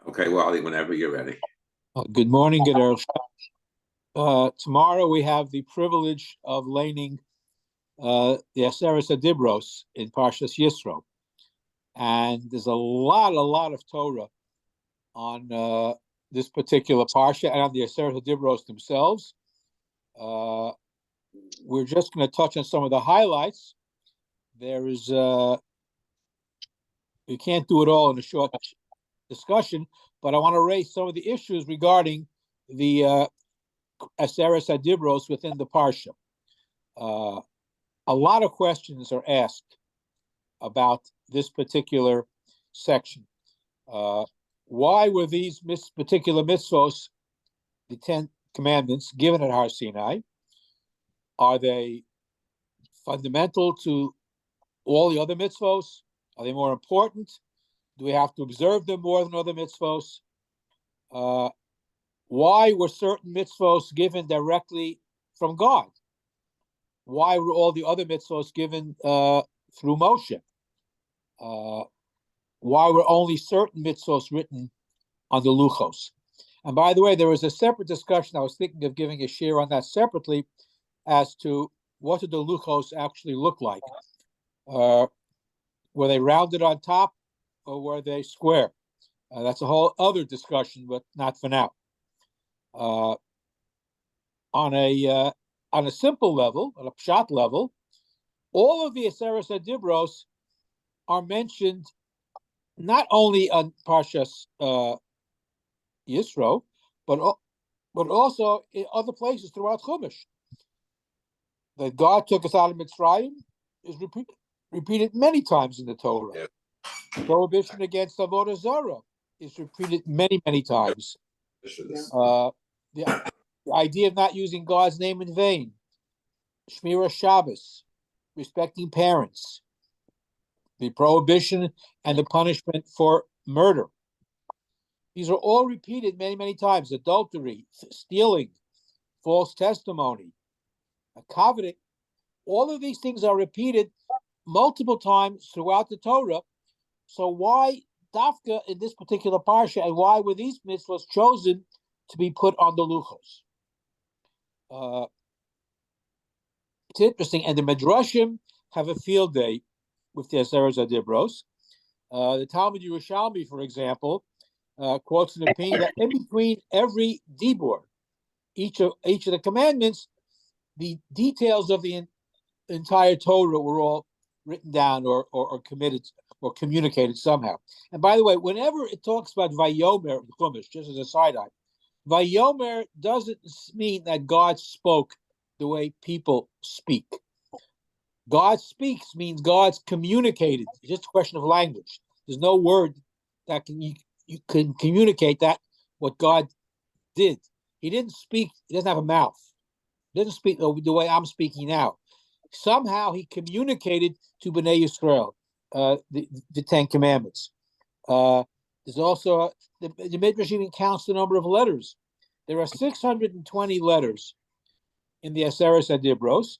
Okay, Wally, whenever you're ready. Good morning, Gedeir. Tomorrow we have the privilege of laning the Aseres Adibros in Parshas Yisro. And there's a lot of Torah on this particular Parsha and on the Aseres Adibros themselves. We're just going to touch on some of the highlights. There is, we can't do it all in a short discussion, but I want to raise some of the issues regarding the Aseres Adibros within the Parsha. A lot of questions are asked about this particular section. Why were these particular mitzvos, the 10 commandments, given at Har Sinai? Are they fundamental to all the other mitzvos? Are they more important? Do we have to observe them more than other mitzvos? Why were certain mitzvos given directly from God? Why were all the other mitzvos given through Moshe? Why were only certain mitzvos written on the luchos? And by the way, there was a separate discussion. I was thinking of giving a shiur on that separately as to what did the luchos actually look like? Were they rounded on top or were they square? That's a whole other discussion, but not for now. On a simple level, on a pshat level, all of the Aseres Adibros are mentioned not only on Parshas Yisro, but also in other places throughout Chumash. That God took us out of Mitzrayim is repeated many times in the Torah. Yeah. Prohibition against avodah zarah is repeated many times. The idea of not using God's name in vain, Shmira Shabbos, respecting parents, the prohibition and the punishment for murder. These are all repeated many times. Adultery, stealing, false testimony, coveting. All of these things are repeated multiple times throughout the Torah. So why Dafka in this particular parsha, and why were these mitzvahs chosen to be put on the luchos? It's interesting, and the Midrashim have a field day with the Aseres Adibros. The Talmud Yerushalmi, for example, quotes an opinion that in between every dibur, each of the commandments, the details of the entire Torah were all written down or committed or communicated somehow. And by the way, whenever it talks about Vayomer Chumash, just as a side eye, Vayomer doesn't mean that God spoke the way people speak. God speaks means God's communicated. It's just a question of language. There's no word that you can communicate that what God did. He didn't speak. He doesn't have a mouth. He doesn't speak the way I'm speaking now. Somehow he communicated to Bnei Yisrael the 10 Commandments. There's also the Midrash even counts the number of letters. There are 620 letters in the Aseres Adibros.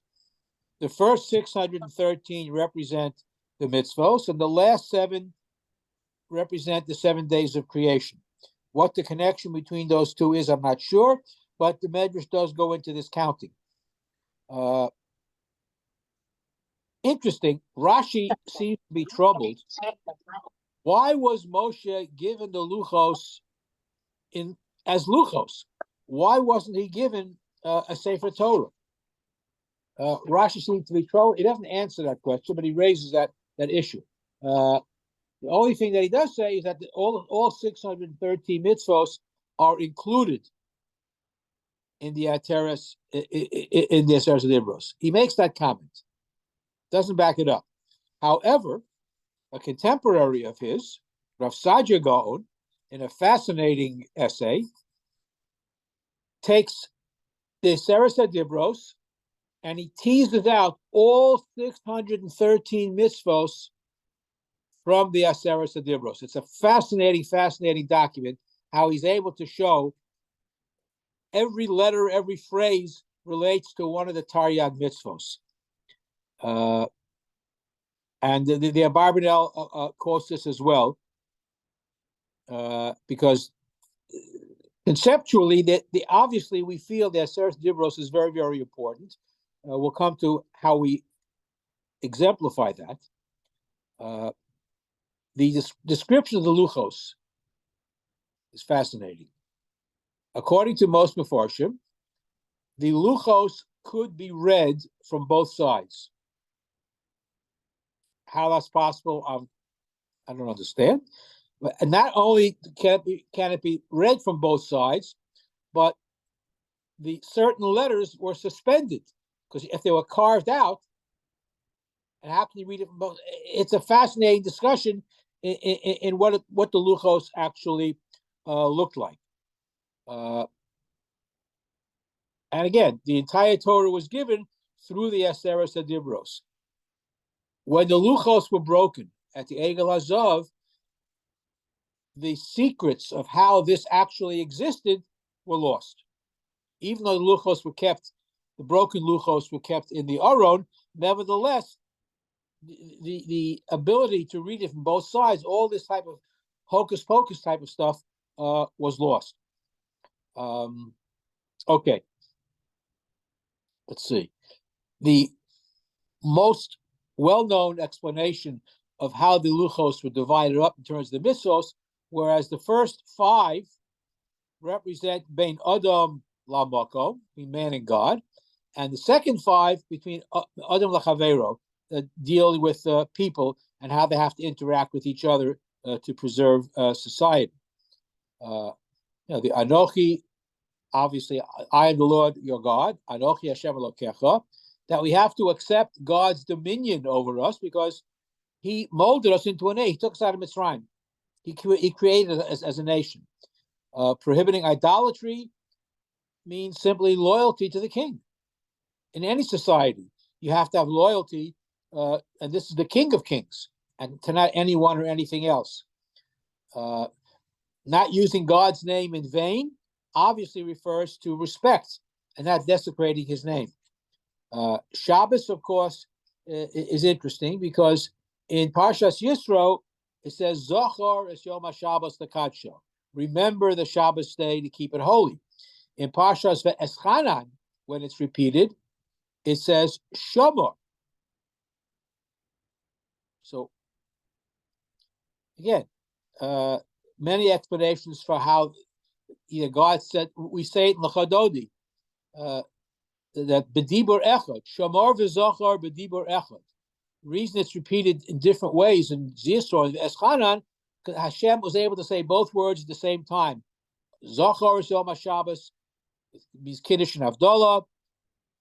The first 613 represent the mitzvos, and the last 7 represent the 7 days of creation. What the connection between those two is, I'm not sure, but the Midrash does go into this counting. Interesting, Rashi seems to be troubled. Why was Moshe given the luchos as luchos? Why wasn't he given a Sefer Torah? Rashi seems to be troubled. He doesn't answer that question, but he raises that issue. The only thing that he does say is that all 613 mitzvos are included in the Aseres Adibros. He makes that comment. Doesn't back it up. However, a contemporary of his, Rav Sadia Gaon, in a fascinating essay, takes the Aseres Adibros and he teases out all 613 mitzvos from the Aseres Adibros. It's a fascinating document, how he's able to show every letter, every phrase relates to one of the Taryag mitzvos. And the Abarbanel quotes this as well. because conceptually, obviously we feel that Aseret Dibros is very, very important. We'll come to how we exemplify that. The description of the Luchos is fascinating. According to most Mefarshim, the Luchos could be read from both sides. How that's possible, I don't understand. And not only can it be read from both sides, but the certain letters were suspended, because if they were carved out, and how can you read it from both? It's a fascinating discussion in what the Luchos actually looked like. And again, the entire Torah was given through the Aseret Dibros. When the Luchos were broken at the Egel Hazav, the secrets of how this actually existed were lost. Even though the Luchos were kept, the broken Luchos were kept in the Aron, nevertheless, the ability to read it from both sides, all this type of hocus pocus type of stuff, was lost. Okay. Let's see. The most well-known explanation of how the Luchos were divided up in terms of the mitzvos, whereas the first 5 represent Bein Adam LaMakom, between man and God, and the second 5 between Adam LaChavero, dealing with people and how they have to interact with each other to preserve society. The Anochi, obviously, I am the Lord your God, Anochi Hashem Elokecha, that we have to accept God's dominion over us because He molded us into a nation. He took us out of Mitzrayim. He created us as a nation. Prohibiting idolatry means simply loyalty to the king. In any society, you have to have loyalty, and this is the King of Kings, and to not anyone or anything else. Not using God's name in vain obviously refers to respect and not desecrating His name. Shabbos, of course, is interesting because in Parshas Yisro, it says, Zochor es Yom HaShabbos l'kadsho. Remember the Shabbos day to keep it holy. In Parshas Ve'eschanan, when it's repeated, it says Shomor. So, again, many explanations for how God said, we say it in L'chadodi, that B'dibur Echad, Shomor v'Zochor B'dibur Echad. The reason it's repeated in different ways in Yisro and Eschanan, because Hashem was able to say both words at the same time. Zochor es Yom HaShabbos means Kiddush and Havdalah.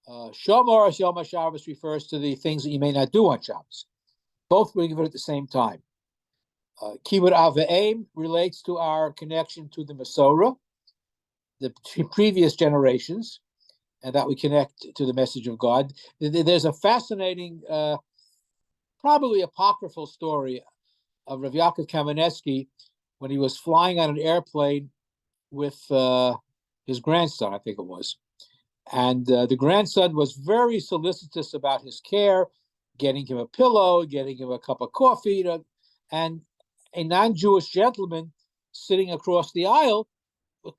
Shomor es Yom HaShabbos refers to the things that you may not do on Shabbos. Both were given at the same time. Kibbud Av V'Eim relates to our connection to the Masorah, the previous generations, and that we connect to the message of God. There's a fascinating, probably apocryphal story of Rav Yaakov Kamenetsky when he was flying on an airplane with his grandson, I think it was. And the grandson was very solicitous about his care, getting him a pillow, getting him a cup of coffee, and a non-Jewish gentleman sitting across the aisle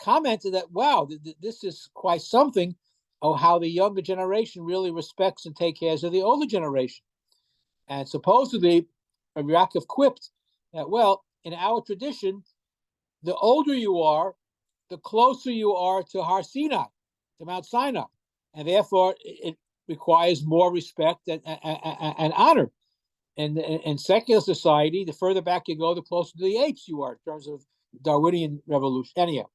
commented that, wow, this is quite something of how the younger generation really respects and takes care of the older generation. And supposedly, Rabbi Yaakov quipped that, well, in our tradition, the older you are, the closer you are to Har Sinai, to Mount Sinai. And therefore, it requires more respect and honor. And in secular society, the further back you go, the closer to the apes you are in terms of Darwinian revolution. Anyhow,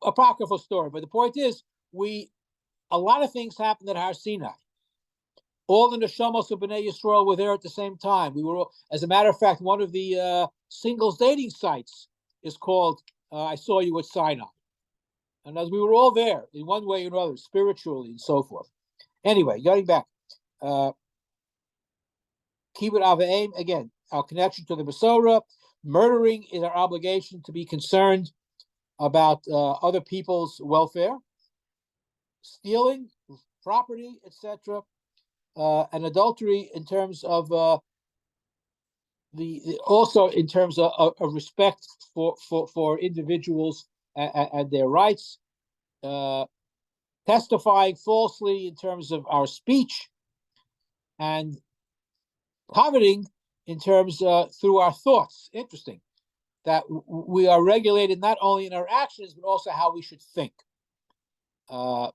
apocryphal story. But the point is, a lot of things happened at Har Sinai. All the neshamos of Bnei Yisrael were there at the same time. We were, as a matter of fact, one of the singles dating sites is called I Saw You at Sinai. And as we were all there in one way or another, spiritually and so forth. Anyway, getting back. Kibbud Av V'Eim, again, our connection to the Masorah. Murdering is our obligation to be concerned about other people's welfare. Stealing property, etc. And adultery in terms of also in terms of respect for individuals and their rights, testifying falsely in terms of our speech, and coveting in terms through our thoughts. Interesting that we are regulated not only in our actions but also how we should think. The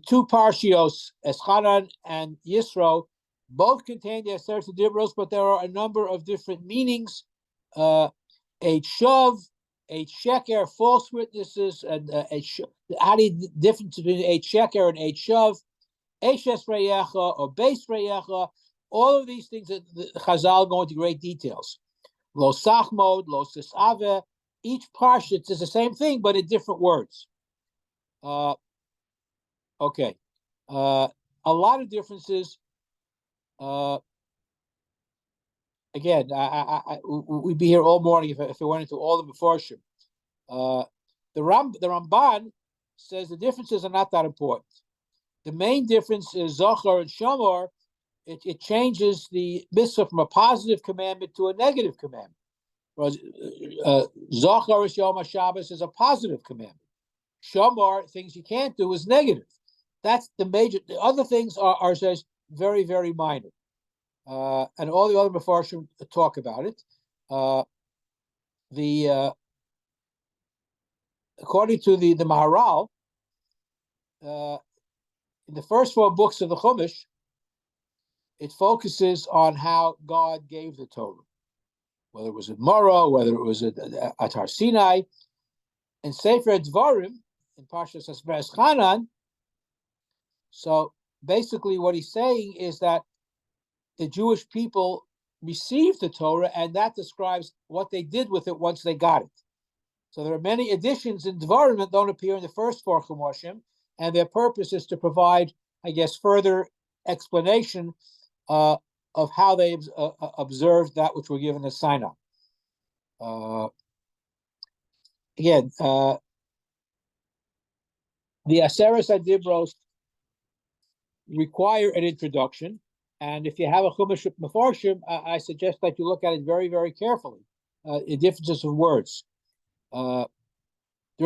two parshios, Eschanan and Yisro, both contain the Aseret Dibros, but there are a number of different meanings. Eight Shav, eight Sheker, false witnesses, and how do you difference between eight Sheker and eight Shav, Eshes Reyecha or Beis Reyecha, all of these things that the Chazal go into great details. Lo Sachmod, Lo Sisave, each parsha is the same thing, but in different words. Okay. A lot of differences. Again, we'd be here all morning if we went into all the Mefarshim. The Ramban says the differences are not that important. The main difference is Zohar and Shamar. It changes the mitzvah from a positive commandment to a negative commandment. Whereas Zohar is Yom HaShabbos is a positive commandment. Shamar, things you can't do, is negative. That's the major. The other things are says very, very minor. And all the other Mefarshim talk about it. According to the Maharal, in the first 4 books of the Chumash, it focuses on how God gave the Torah, whether it was at Morah, whether it was at Har Sinai. In Sefer Dvarim, in Parshas Eschanan, so basically what he's saying is that the Jewish people received the Torah, and that describes what they did with it once they got it. So there are many additions in Dvarim that don't appear in the first 4 Chumoshim, and their purpose is to provide, I guess, further explanation of how they observed that which were given as Sinai. Again, the Aseret HaDibros require an introduction, and if you have a Chumash Mefarshim, I suggest that you look at it very, very carefully. The differences of words. There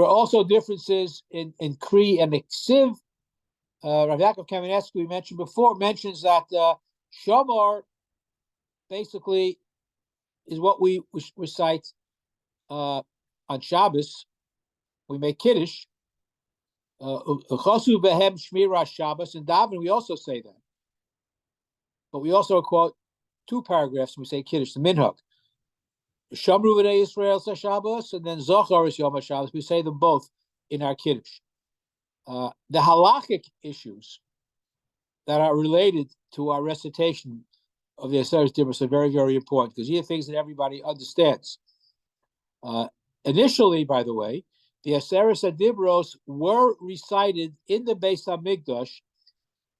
are also differences in Kri and Iksiv. Rav Yaakov Kamenetsky, we mentioned before, mentions that Shamar basically is what we recite on Shabbos. We make Kiddush. Chasu behem shmira Shabbos, and Daven we also say that. But we also quote 2 paragraphs when we say Kiddush, the Minhag. Shamru v'nei Yisrael Shabbos, and then Zochar is Yom HaShabbos. We say them both in our Kiddush. The halachic issues that are related to our recitation of the Aseret Dibros are very, very important, because these are things that everybody understands. Initially, by the way, the Aseret Dibros were recited in the Beis HaMikdash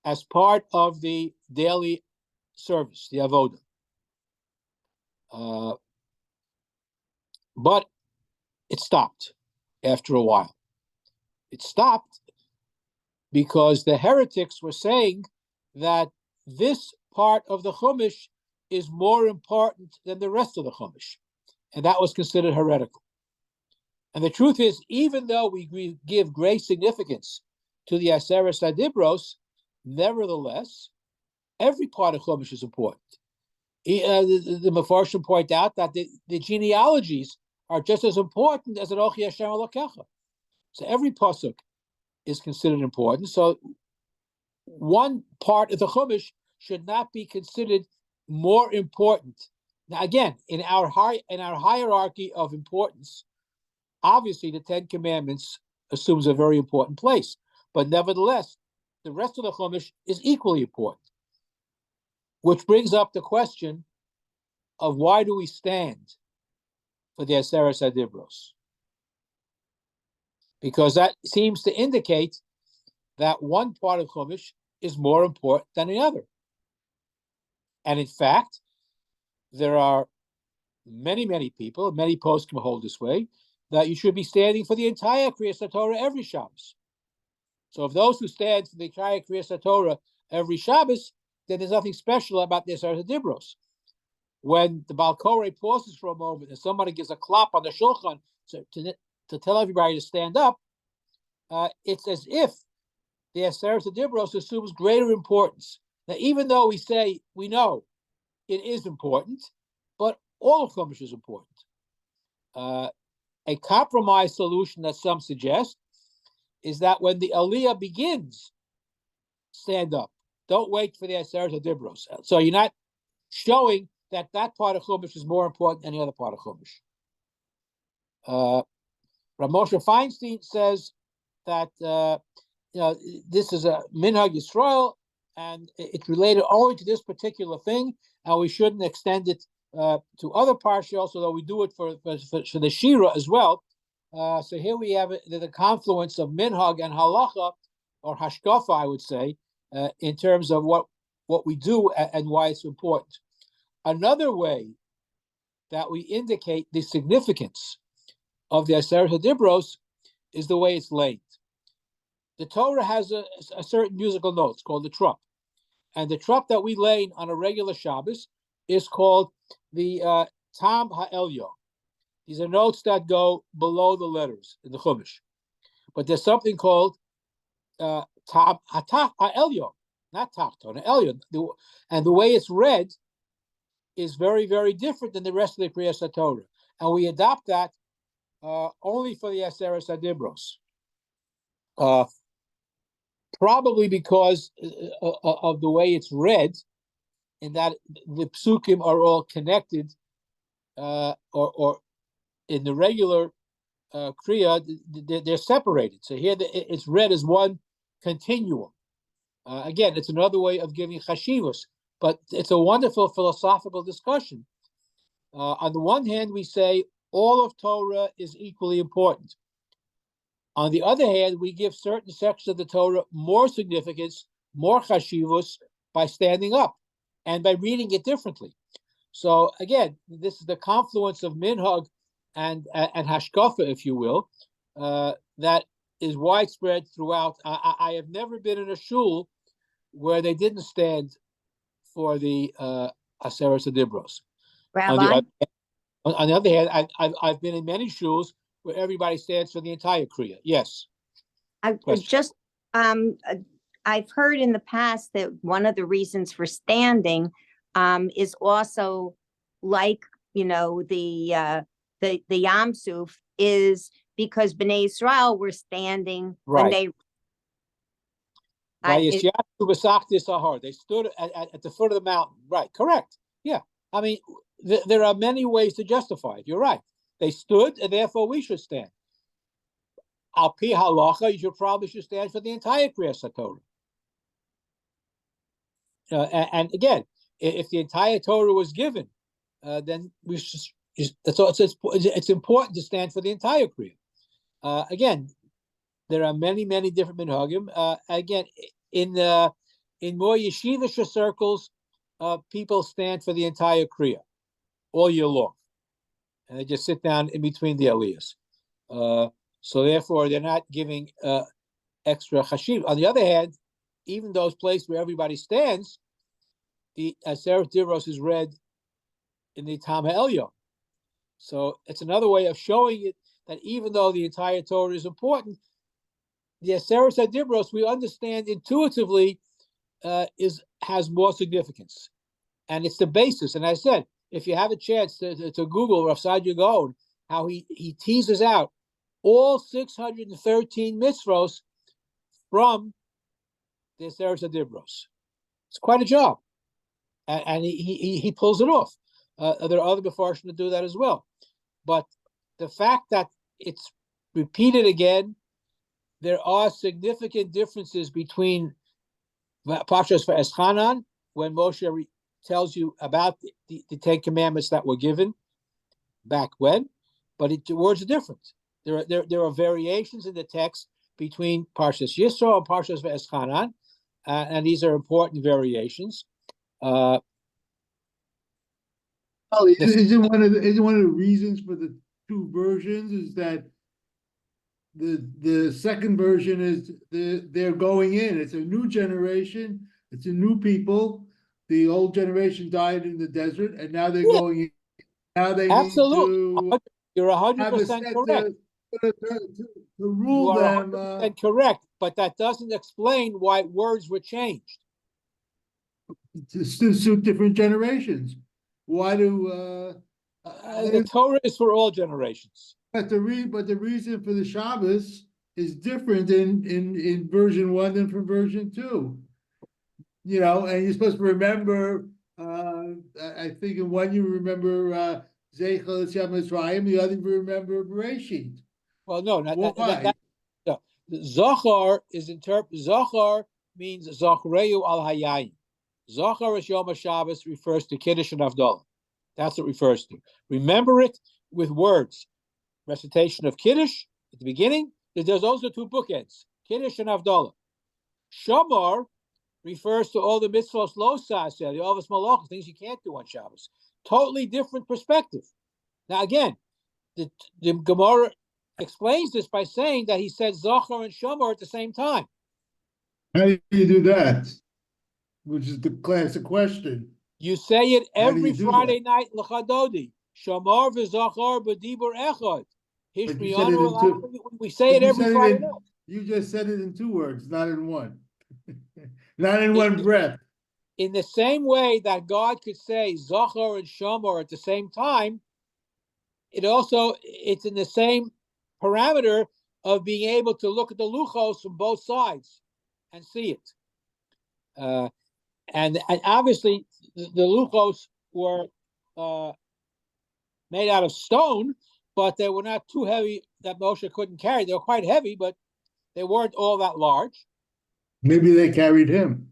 as part of the daily service, the Avodah. But it stopped after a while. It stopped because the heretics were saying that this part of the Chumash is more important than the rest of the Chumash, and that was considered heretical. And the truth is, even though we give great significance to the Aseret HaDibros, nevertheless, every part of Chumash is important. The Mefarshim point out that the genealogies are just as important as an Ochi Hashem Elokecha. So every pasuk is considered important. So one part of the Chumash should not be considered more important. Now, again, in our hierarchy of importance, obviously the 10 Commandments assumes a very important place, but nevertheless, the rest of the Chumash is equally important. Which brings up the question of why do we stand for the Aseret HaDibros? Because that seems to indicate that one part of Chumash is more important than the other. And in fact, there are many, many people, many posts can hold this way, that you should be standing for the entire Kriyas HaTorah every Shabbos. So if those who stand for the entire Kriyas HaTorah every Shabbos, then there's nothing special about the Aseret HaDibros. when the Balkore pauses for a moment and somebody gives a clap on the shulchan to tell everybody to stand up, it's as if the Aseret Dibros assumes greater importance. Now, even though we know it is important, but all of Chumash is important. A compromise solution that some suggest is that when the Aliyah begins, stand up. Don't wait for the Aseret Dibros. So you're not showing that part of Chumash is more important than any other part of Chumash. Rav Moshe Feinstein says that this is a Minhag Yisrael, and it's related only to this particular thing, and we shouldn't extend it to other parshas, although we do it for the Shiur as well. So here we have the confluence of Minhag and Halacha, or Hashkafa, I would say, in terms of what we do and why it's important. Another way that we indicate the significance of the Aseret HaDibros is the way it's laid. The Torah has a certain musical note. It's called the trup. And the trup that we lay on a regular Shabbos is called the Tam HaElyon. These are notes that go below the letters in the Chumash. But there's something called Tam HaElyon, not Tachton, Elyon. And the way it's read is very, very different than the rest of the Kriyas HaTorah. And we adopt that only for the Aseret HaDibros. Probably because of the way it's read, in that the psukim are all connected, or in the regular kriya, they're separated. So here it's read as one continuum. Again, it's another way of giving chashivos, but it's a wonderful philosophical discussion. On the one hand, we say all of Torah is equally important. On the other hand, we give certain sections of the Torah more significance, more chashivos, by standing up and by reading it differently. So again, this is the confluence of minhag and hashkafa, if you will, that is widespread throughout. I have never been in a shul where they didn't stand for the Aseret HaDibros. Rabbi? On the other hand, I've been in many shuls where everybody stands for the entire kriya. Yes. I've heard in the past that one of the reasons for standing is also like, the Yam Suf is because Bnei Israel were standing when they. They stood at the foot of the mountain. Right. Correct. Yeah. I mean, there are many ways to justify it. You're right. They stood, and therefore we should stand. Al pi halacha, you probably should stand for the entire Kriyas HaTorah. And again, if the entire Torah was given, then we should. That's all. It's important to stand for the entire Kriya. Again, there are many different minhagim. Again, in more yeshivish circles, people stand for the entire Kriya all year long, and they just sit down in between the aliyahs. So therefore, they're not giving extra chashiv. On the other hand, even those places where everybody stands, the Aseret Dibros is read in the Tam HaElyon. So it's another way of showing it that even though the entire Torah is important, the Aseret Dibros, we understand intuitively, has more significance, and it's the basis. And I said, if you have a chance to Google Rav Saadia Gaon, how he teases out all 613 mitzvos from the Aseret Dibros. It's quite a job, and he pulls it off. There are other Mefarshim that do that as well. But the fact that it's repeated again, there are significant differences between Parshas Va'eschanan, when Moshe tells you about the Ten Commandments that were given back when, but the words are different. There are variations in the text between Parshas Yisro and Parshas Va'eschanan, and these are important variations. Isn't one of the reasons for the two versions is that the second version is they're going in. It's a new generation. It's a new people. the old generation died in the desert, and now they're Yeah, going in. Now they need absolutely. to You're have a 100% set correct. to You rule are them. 100% correct, but that doesn't explain why words were changed. To suit different generations. Why do The Torah is for all generations. but the reason for the Shabbos is different in version one than from version two. You know, and you're supposed to remember. I think in one you remember Zeichel Yetziat Mitzrayim, the other you remember Bereshit. Well, no, Why? no. Zachar Zachar means Zachreu al Hayayim. Zachar is Yom HaShabbos refers to Kiddush and Havdalah. That's what it refers to. Remember it with words. Recitation of Kiddush at the beginning. There's also two bookends, Kiddush and Havdalah. Shamar refers to all the mitzvos lo saseh, the Avos Malachos, things you can't do on Shabbos. Totally different perspective. Now again, the Gemara explains this by saying that he said Zachar and Shamar at the same time. How do you do that? Which is the classic question. You say it How do every you do Friday that? night in L'chadodi. Shamar v'Zachar b'dibur echad. But you said it in two. We say But it every Friday night. you just said it in two words, not in one. Not in one breath. In the same way that God could say Zachar and Shamar at the same time, it's in the same parameter of being able to look at the luchos from both sides and see it. And obviously the luchos were made out of stone, but they were not too heavy that Moshe couldn't carry. They were quite heavy, but they weren't all that large. Maybe they carried him.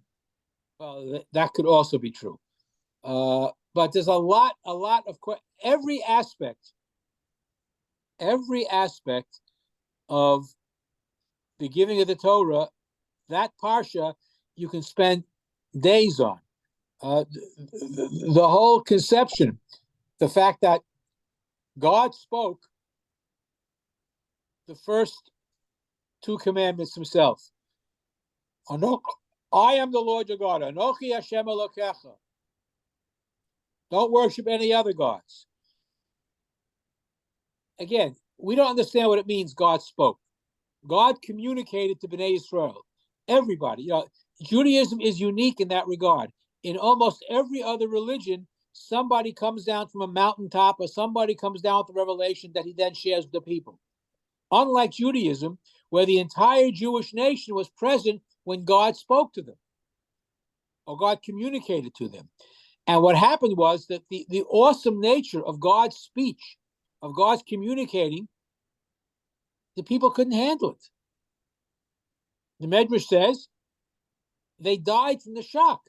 Well, that could also be true. But there's a lot of every aspect of the giving of the Torah, that parsha, you can spend days on. The whole conception, the fact that God spoke the first two commandments himself. I am the Lord your God. Anochi Hashem Elokecha. Don't worship any other gods. Again, we don't understand what it means God spoke. God communicated to Bnei Israel. Everybody. Judaism is unique in that regard. In almost every other religion, somebody comes down from a mountaintop or somebody comes down with a revelation that he then shares with the people. Unlike Judaism, where the entire Jewish nation was present when God spoke to them or God communicated to them. And what happened was that the awesome nature of God's speech, of God's communicating, the people couldn't handle it. The Medrash says they died from the shock.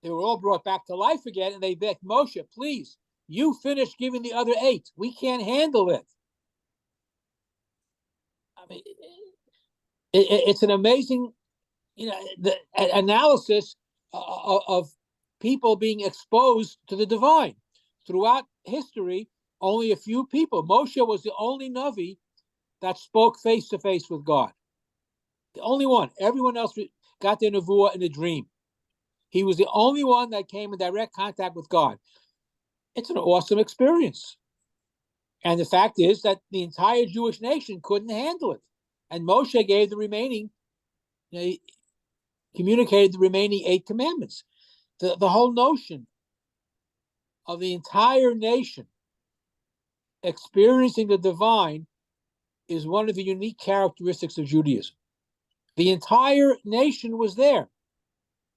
They were all brought back to life again, and they begged Moshe, please, you finish giving the other 8. We can't handle it. I mean, it's an amazing, the analysis of people being exposed to the divine. Throughout history, only a few people. Moshe was the only Navi that spoke face to face with God. The only one. Everyone else got their nevuah in a dream. He was the only one that came in direct contact with God. It's an awesome experience. And the fact is that the entire Jewish nation couldn't handle it. And Moshe gave the remaining, he communicated the remaining 8 commandments. The whole notion of the entire nation experiencing the divine is one of the unique characteristics of Judaism. The entire nation was there.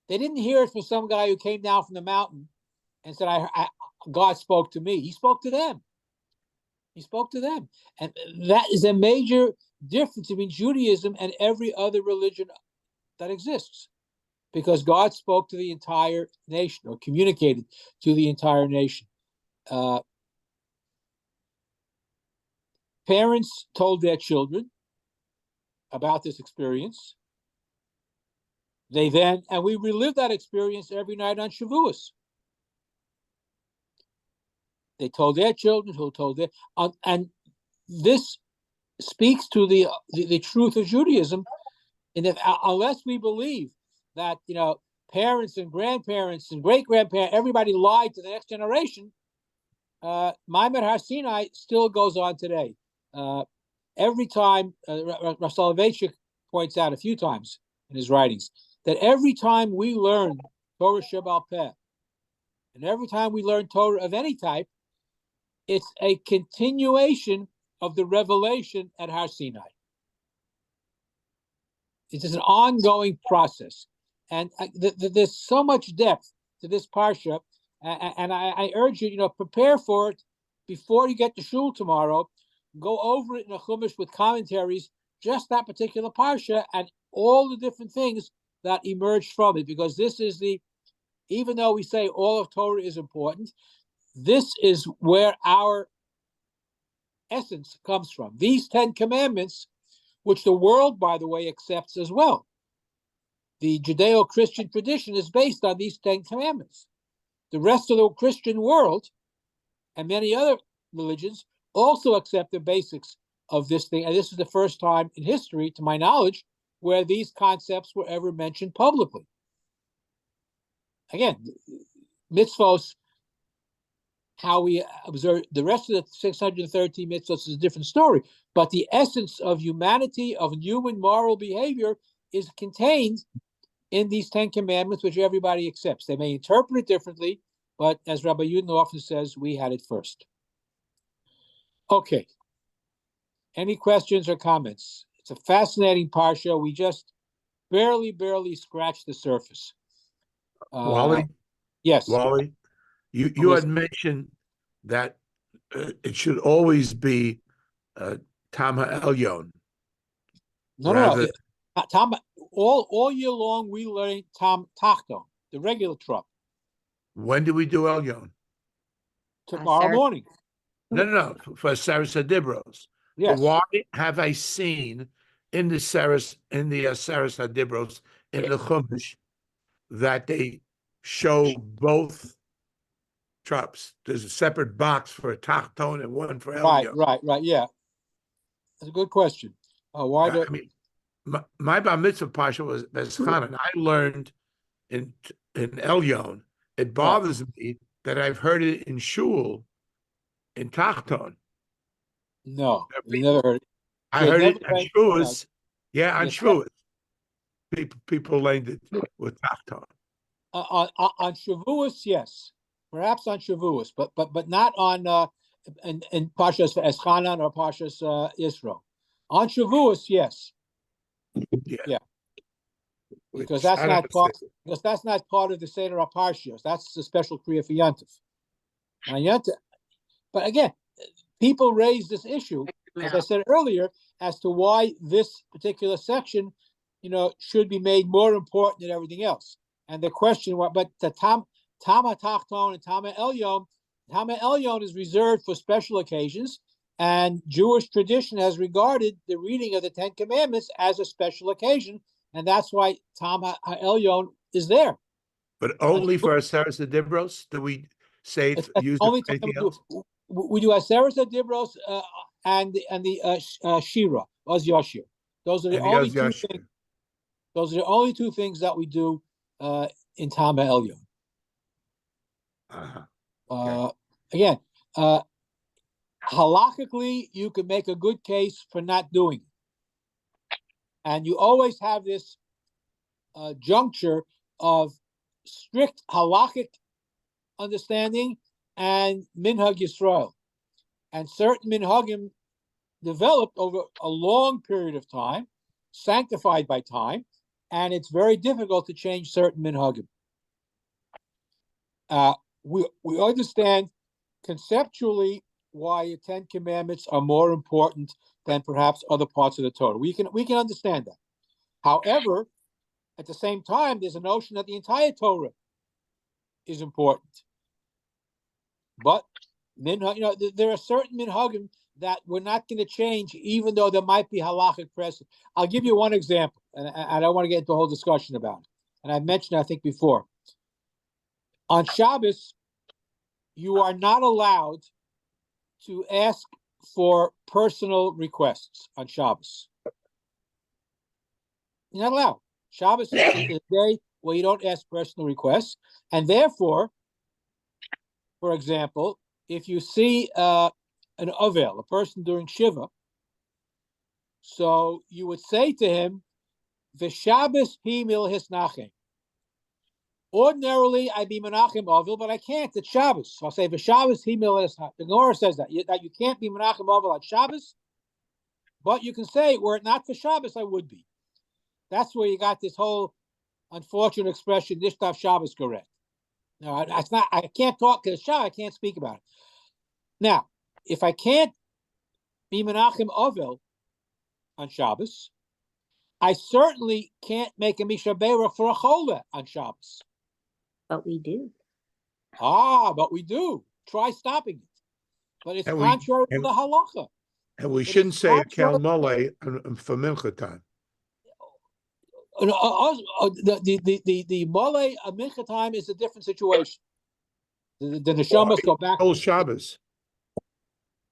They didn't hear it from some guy who came down from the mountain and said, God spoke to me. He spoke to them. He spoke to them. And that is a major difference between Judaism and every other religion that exists, because God spoke to the entire nation or communicated to the entire nation. Parents told their children about this experience. And we relive that experience every night on Shavuos. They told their children, who told their, and this speaks to the truth of Judaism. And unless we believe that parents and grandparents and great-grandparents, everybody lied to the next generation, Maimed Har Sinai still goes on today. Every time, Rav Soloveitchik points out a few times in his writings, that every time we learn Torah Sheba'al Peh, and every time we learn Torah of any type, it's a continuation of the revelation at Har Sinai. It is an ongoing process. And there's so much depth to this parsha, and I urge you, prepare for it before you get to shul tomorrow. Go over it in a chumash with commentaries, just that particular parsha, and all the different things that emerged from it. Because this is even though we say all of Torah is important, this is where our essence comes from. These 10 commandments, which the world, by the way, accepts as well. The Judeo-Christian tradition is based on these 10 commandments. The rest of the Christian world and many other religions also accept the basics of this thing. And this is the first time in history, to my knowledge, where these concepts were ever mentioned publicly. Again, mitzvos, how we observe the rest of the 613 mitzvos is a different story. But the essence of humanity, of human moral behavior, is contained in these 10 commandments, which everybody accepts. They may interpret it differently, but as Rabbi Yudin often says, we had it first. Okay. Any questions or comments? It's a fascinating parsha. We just barely scratched the surface. Wally? Yes. Wally, you had mentioned that it should always be Tam Ha'elyon. No. Tam, all year long, we learn Tam Tachton, the regular trump. When do we do Elyon? Tomorrow morning. No, for Saras Hadibros. Yes. But why have I seen in the Saras Hadibros, in the Chumash, that they show both trumps? There's a separate box for a Tachton and one for Elyon. Right. Yeah. That's a good question. Why do... I mean, my bar mitzvah parsha was Veschanan. I learned in Elyon. It bothers me that I've heard it in shul in Tachton. No, you never heard it. I heard it on Shavuos. Yeah, on Shavuos. People learned it with Tachton. On Shavuos, yes, perhaps on Shavuos, but not on in Pashas Eschanan or Pashas Israel. On Shavuos, yes. Yeah. Because that's not part of the Seder HaParshios. That's the special Kriya for Yantif. But again, people raise this issue, as I said earlier, as to why this particular section, should be made more important than everything else. And the question, but the Tam HaTachton and Tam HaElyon is reserved for special occasions, and Jewish tradition has regarded the reading of the 10 Commandments as a special occasion, and that's why Tam HaElyon is there. But only for Aseres Hadibros do we say use it for anything else? We do Aseres Hadibros and the Shira, Oz Yashir. Those are the only two things. Those are the only two things that we do in Tam HaElyon. Again, halakhically, you can make a good case for not doing it. And you always have this juncture of strict halakhic understanding and minhag Yisrael. And certain minhagim developed over a long period of time, sanctified by time, and it's very difficult to change certain minhagim. We understand conceptually why the 10 Commandments are more important than perhaps other parts of the Torah. We can understand that. However, at the same time, there's a notion that the entire Torah is important. But there are certain minhagim that we're not going to change, even though there might be halachic precedent. I'll give you one example, and I don't want to get into a whole discussion about it. And I mentioned it, I think, before. On Shabbos, you are not allowed to ask for personal requests on Shabbos. You're not allowed. Shabbos is a day where you don't ask personal requests. And therefore, for example, if you see an Ovel, a person doing Shiva, so you would say to him, V'Shabbos hi mil hisnachem. Ordinarily, I'd be Menachem Ovel, but I can't. It's Shabbos. So I'll say V'Shabbos hi mil hisnachem. The Gemara says that you can't be Menachem Ovel on Shabbos, but you can say, were it not for Shabbos, I would be. That's where you got this whole unfortunate expression, Nishtaf Shabbos correct. No, that's not. I can't talk because Shabbos. I can't speak about it. Now, if I can't be Menachem Ovel on Shabbos, I certainly can't make a Misha Beirach for a Chola on Shabbos. But we do. But we do. Try stopping it. But it's contrary to the halacha. And we shouldn't say Kel Mole for Mincha time. The Mole of Mincha time is a different situation. The Neshamas go back. Whole Shabbos.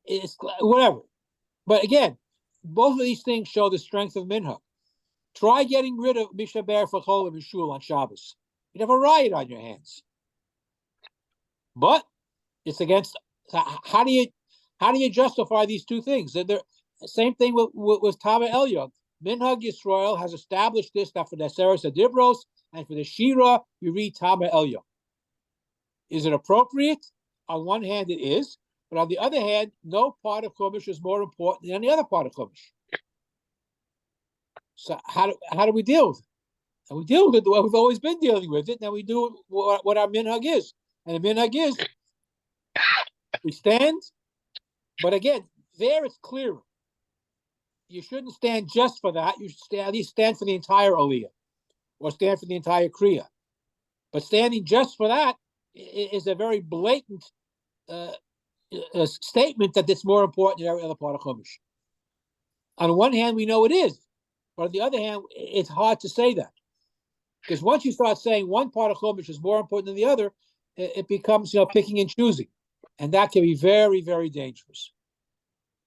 It's whatever. But again, both of these things show the strength of Mincha. Try getting rid of Misha Ber for Cholim and Shul on Shabbos. You'd have a riot on your hands. But it's against. How do you justify these two things? The same thing with Tama Elyon. Minhag Yisrael has established this that for the Seres Adibros and for the Shira you read Tama Elyon. Is it appropriate? On one hand, it is, but on the other hand, no part of Chumash is more important than any other part of Chumash. So how do we deal with it? And we deal with it the way we've always been dealing with it. Now we do what our minhag is. And the minhag is we stand, but again, there it's clearer. You shouldn't stand just for that. You should at least stand for the entire aliyah or stand for the entire kriya. But standing just for that is a very blatant statement that it's more important than every other part of Chumash. On one hand, we know it is. But on the other hand, it's hard to say that. Because once you start saying one part of Chumash is more important than the other, it becomes, picking and choosing. And that can be very, very dangerous.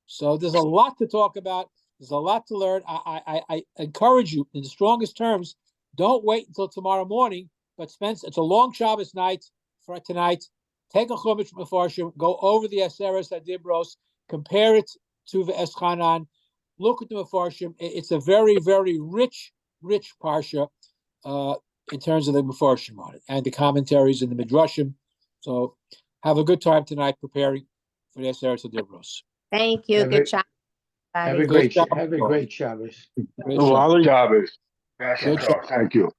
So there's a lot to talk about. There's a lot to learn. I encourage you in the strongest terms, don't wait until tomorrow morning, but it's a long Shabbos night for tonight. Take a Chumash Mefarshim, go over the Aseres Adibros, compare it to the Eschanan, look at the Mefarshim. It's a very, very rich parsha in terms of the Mefarshim on it and the commentaries and the Midrashim. So have a good time tonight preparing for the Aseres Adibros. Thank you. Good job. Have a great Shabbos. Great job. Shabbos. Good job. Thank you.